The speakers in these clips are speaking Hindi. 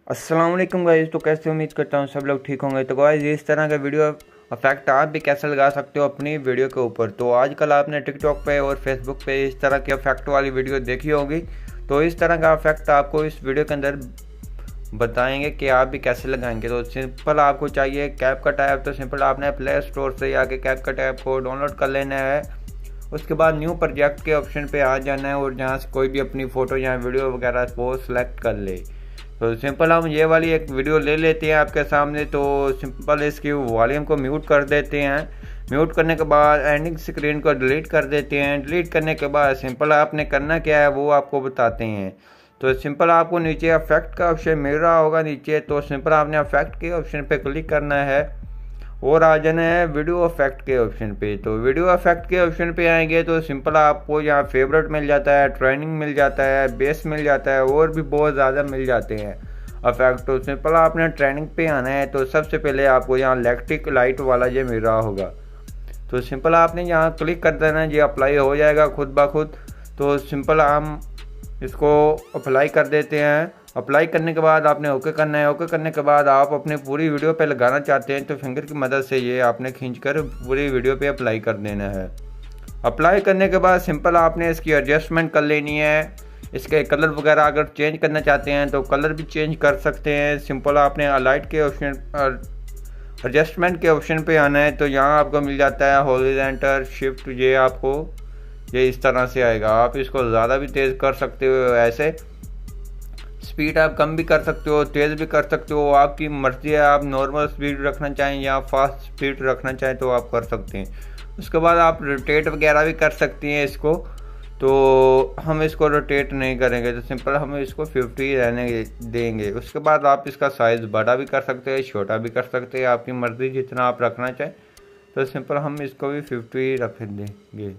अस्सलाम वालेकुम गाइस। तो कैसे उम्मीद करता हूँ सब लोग ठीक होंगे। तो गाइस इस तरह का वीडियो इफेक्ट आप भी कैसे लगा सकते हो अपनी वीडियो के ऊपर। तो आजकल आपने टिकटॉक पे और फेसबुक पे इस तरह की इफेक्ट वाली वीडियो देखी होगी। तो इस तरह का इफेक्ट आपको इस वीडियो के अंदर बताएंगे कि आप भी कैसे लगाएंगे। तो सिंपल आपको चाहिए कैपकट ऐप। तो सिंपल आपने प्ले स्टोर से आके कैपकट ऐप को डाउनलोड कर लेना है। उसके बाद न्यू प्रोजेक्ट के ऑप्शन पे आ जाना है और जहाँ से कोई भी अपनी फ़ोटो या वीडियो वगैरह वो सिलेक्ट कर ले। तो सिंपल हम ये वाली एक वीडियो ले लेते हैं आपके सामने। तो सिंपल इसकी वॉल्यूम को म्यूट कर देते हैं। म्यूट करने के बाद एंडिंग स्क्रीन को डिलीट कर देते हैं। डिलीट करने के बाद सिंपल आपने करना क्या है वो आपको बताते हैं। तो सिंपल आपको नीचे इफेक्ट का ऑप्शन मिल रहा होगा नीचे। तो सिंपल आपने इफेक्ट के ऑप्शन पे क्लिक करना है और आ जाना है वीडियो इफेक्ट के ऑप्शन पे। तो वीडियो इफेक्ट के ऑप्शन पे आएंगे तो सिंपल आपको यहाँ फेवरेट मिल जाता है, ट्रेनिंग मिल जाता है, बेस मिल जाता है और भी बहुत ज़्यादा मिल जाते हैं इफेक्ट। तो सिंपल आपने ट्रेनिंग पे आना है। तो सबसे पहले आपको यहाँ इलेक्ट्रिक लाइट वाला ये मिल रहा होगा। तो सिंपल आपने यहाँ क्लिक कर देना है, ये अप्लाई हो जाएगा खुद ब खुद। तो सिंपल हम इसको अप्लाई कर देते हैं। अप्लाई करने के बाद आपने ओके करना है। ओके करने के बाद आप अपनी पूरी वीडियो पे लगाना चाहते हैं तो फिंगर की मदद से ये आपने खींचकर पूरी वीडियो पे अप्लाई कर देना है। अप्लाई करने के बाद सिंपल आपने इसकी एडजस्टमेंट कर लेनी है। इसके कलर वगैरह अगर चेंज करना चाहते हैं तो कलर भी चेंज कर सकते हैं। सिंपल आपने अलाइट के ऑप्शन एडजस्टमेंट के ऑप्शन पे आना है। तो यहाँ आपको मिल जाता है हॉरिजॉन्टल शिफ्ट। ये आपको ये इस तरह से आएगा। आप इसको ज़्यादा भी तेज़ कर सकते हो, ऐसे स्पीड आप कम भी कर सकते हो, तेज़ भी कर सकते हो, आपकी मर्ज़ी है। आप नॉर्मल स्पीड रखना चाहें या फास्ट स्पीड रखना चाहें तो आप कर सकते हैं। उसके बाद आप रोटेट वगैरह भी कर सकती हैं इसको। तो हम इसको रोटेट नहीं करेंगे। तो सिंपल हम इसको 50 रहने देंगे। उसके बाद आप इसका साइज़ बड़ा भी कर सकते हैं, छोटा भी कर सकते हैं, आपकी मर्ज़ी जितना आप रखना चाहें। तो सिंपल हम इसको भी 50 रख देंगे।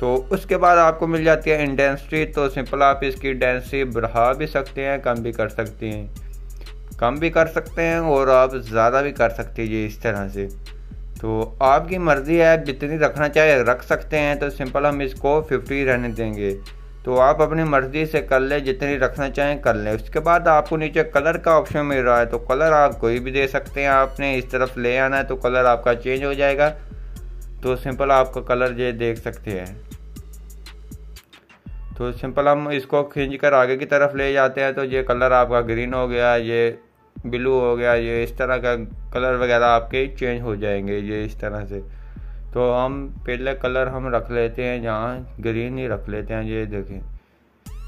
तो उसके बाद आपको मिल जाती है इंटेंसिटी। तो सिंपल आप इसकी इंटेंसिटी बढ़ा भी सकते हैं, कम भी कर सकते हैं, कम भी कर सकते हैं और आप ज़्यादा भी कर सकते हैं ये इस तरह से। तो आपकी मर्ज़ी है, आप जितनी रखना चाहे रख सकते हैं। तो सिंपल हम इसको 50 रहने देंगे। तो आप अपनी मर्ज़ी से कर लें, जितनी रखना चाहें कर लें। उसके बाद आपको नीचे कलर का ऑप्शन मिल रहा है। तो कलर आप कोई भी दे सकते हैं। आपने इस तरफ ले आना है तो कलर आपका चेंज हो जाएगा। तो सिंपल आपका कलर ये देख सकते हैं। तो सिंपल हम इसको खींच कर आगे की तरफ ले जाते हैं। तो ये कलर आपका ग्रीन हो गया, ये ब्लू हो गया, ये इस तरह का कलर वगैरह आपके चेंज हो जाएंगे ये इस तरह से। तो हम पहले कलर हम रख लेते हैं, जहाँ ग्रीन ही रख लेते हैं। ये देखें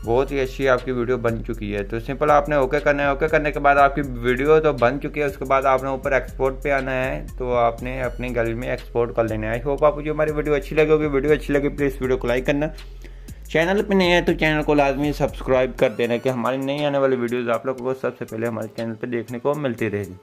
बहुत ही अच्छी आपकी वीडियो बन चुकी है। तो सिंपल आपने ओके करना है। ओके करने के बाद आपकी वीडियो तो बन चुकी है। उसके बाद आपने ऊपर एक्सपोर्ट पे आना है। तो आपने अपनी गैलरी में एक्सपोर्ट कर लेना है। आई होप आपको जो हमारी वीडियो अच्छी लगी होगी। वीडियो अच्छी लगी प्लीज़ वीडियो को लाइक करना। चैनल पे नहीं है तो चैनल को लाजमी सब्सक्राइब कर देना कि हमारी नई आने वाली वीडियोस आप लोगों को सबसे पहले हमारे चैनल पे देखने को मिलती रहेगी।